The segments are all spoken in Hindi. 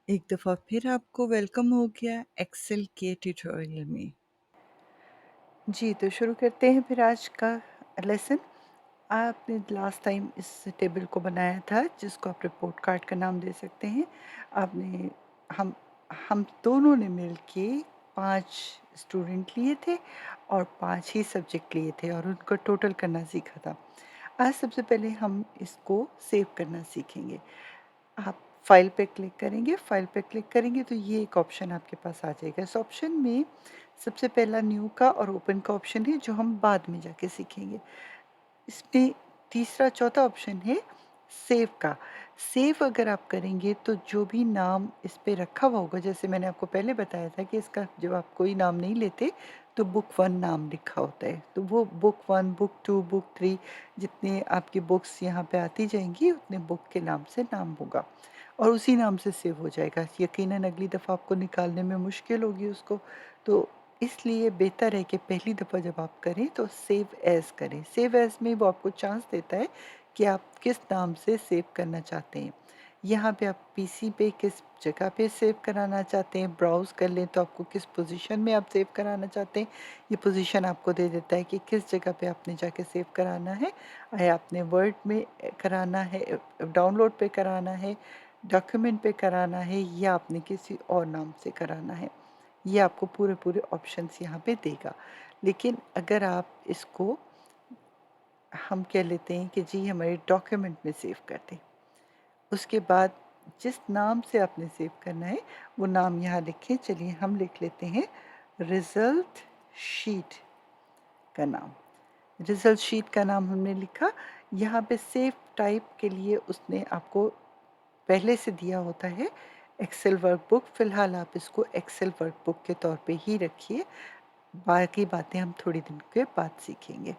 एक दफ़ा फिर आपको वेलकम हो गया एक्सेल के ट्यूटोरियल में। जी, तो शुरू करते हैं फिर आज का लेसन। आपने लास्ट टाइम इस टेबल को बनाया था जिसको आप रिपोर्ट कार्ड का नाम दे सकते हैं। आपने हम हम दोनों ने मिलके 5 स्टूडेंट लिए थे और 5 ही सब्जेक्ट लिए थे और उनको टोटल करना सीखा था। आज सबसे पहले हम इसको सेव करना सीखेंगे। आप फाइल पे क्लिक करेंगे तो ये एक ऑप्शन आपके पास आ जाएगा। इस ऑप्शन में सबसे पहला न्यू का और ओपन का ऑप्शन है जो हम बाद में जाके सीखेंगे। इसमें तीसरा चौथा ऑप्शन है सेव का। सेव अगर आप करेंगे तो जो भी नाम इस पे रखा हुआ होगा, जैसे मैंने आपको पहले बताया था कि इसका जब आप कोई नाम नहीं लेते तो बुक 1 नाम लिखा होता है, तो वो बुक 1, बुक 2, बुक 3 जितने आपकी बुक्स यहाँ पे आती जाएंगी उतने बुक के नाम से नाम होगा और उसी नाम से सेव हो जाएगा। यकीनन अगली दफ़ा आपको निकालने में मुश्किल होगी उसको, तो इसलिए बेहतर है कि पहली दफ़ा जब आप करें तो सेव एज़ करें। सेव एज़ में वो आपको चांस देता है कि आप किस नाम से सेव करना चाहते हैं। यहाँ पे आप पीसी पे किस जगह पे सेव कराना चाहते हैं, ब्राउज़ कर लें तो आपको किस पोज़ीशन में आप सेव कराना चाहते हैं, ये पोज़ीशन आपको दे देता है कि किस जगह पे आपने जाके सेव कराना है। आपने वर्ड में कराना है, डाउनलोड पे कराना है, डॉक्यूमेंट पे कराना है या आपने किसी और नाम से कराना है। ये आपको पूरे ऑप्शंस यहाँ पे देगा। लेकिन अगर आप इसको हम कह लेते हैं कि जी हमारे डॉक्यूमेंट में सेव कर दें, उसके बाद जिस नाम से आपने सेव करना है वो नाम यहाँ लिखें। चलिए हम लिख लेते हैं रिज़ल्ट शीट का नाम। रिज़ल्ट शीट का नाम हमने लिखा। यहाँ पे सेव टाइप के लिए उसने आपको पहले से दिया होता है एक्सेल वर्कबुक। फ़िलहाल आप इसको एक्सेल वर्कबुक के तौर पे ही रखिए, बाकी बातें हम थोड़ी दिन के बाद सीखेंगे।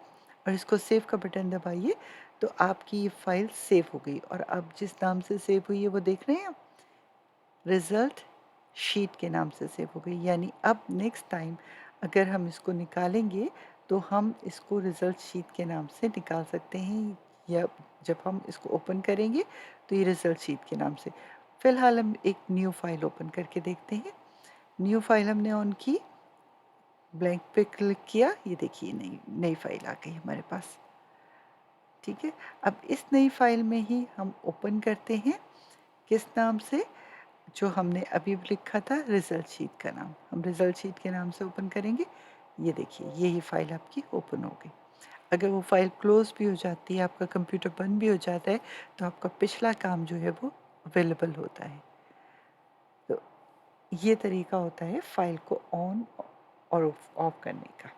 और इसको सेव का बटन दबाइए तो आपकी ये फाइल सेव हो गई और अब जिस नाम से सेव हुई है वो देख रहे हैं आप, रिज़ल्ट शीट के नाम से सेव हो गई। यानी अब नेक्स्ट टाइम अगर हम इसको निकालेंगे तो हम इसको रिज़ल्ट शीट के नाम से निकाल सकते हैं, या जब हम इसको ओपन करेंगे तो ये रिज़ल्ट शीट के नाम से। फ़िलहाल हम एक न्यू फाइल ओपन करके देखते हैं। न्यू फाइल हमने ऑन की, ब्लैंक पे क्लिक किया, ये देखिए नई नई फाइल आ गई हमारे पास। ठीक है, अब इस नई फाइल में ही हम ओपन करते हैं, किस नाम से, जो हमने अभी लिखा था रिज़ल्ट शीट का नाम। हम रिज़ल्ट शीट के नाम से ओपन करेंगे, ये देखिए यही फाइल आपकी ओपन हो गई। अगर वो फाइल क्लोज भी हो जाती है, आपका कंप्यूटर बंद भी हो जाता है, तो आपका पिछला काम जो है वो अवेलेबल होता है। तो ये तरीका होता है फाइल को ऑन और ऑफ करने का।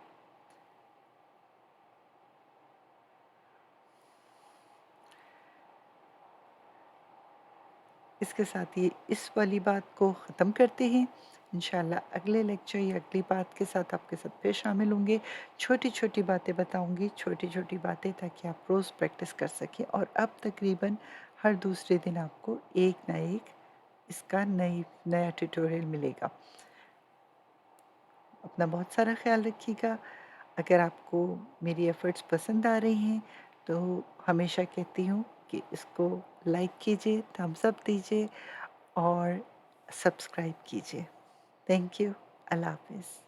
इसके साथ ही इस वाली बात को ख़त्म करते हैं। इंशाल्लाह अगले लेक्चर या अगली बात के साथ आपके साथ फिर शामिल होंगे। छोटी-छोटी बातें बताऊँगी, छोटी-छोटी बातें, ताकि आप रोज़ प्रैक्टिस कर सकें और अब तकरीबन हर दूसरे दिन आपको एक ना एक इसका नया ट्यूटोरियल मिलेगा। अपना बहुत सारा ख़्याल रखिएगा। अगर आपको मेरी एफ़र्ट्स पसंद आ रही हैं तो हमेशा कहती हूँ कि इसको लाइक कीजिए, थम्स अप दीजिए और सब्सक्राइब कीजिए। Thank you. अल्लाह हाफ़िज़।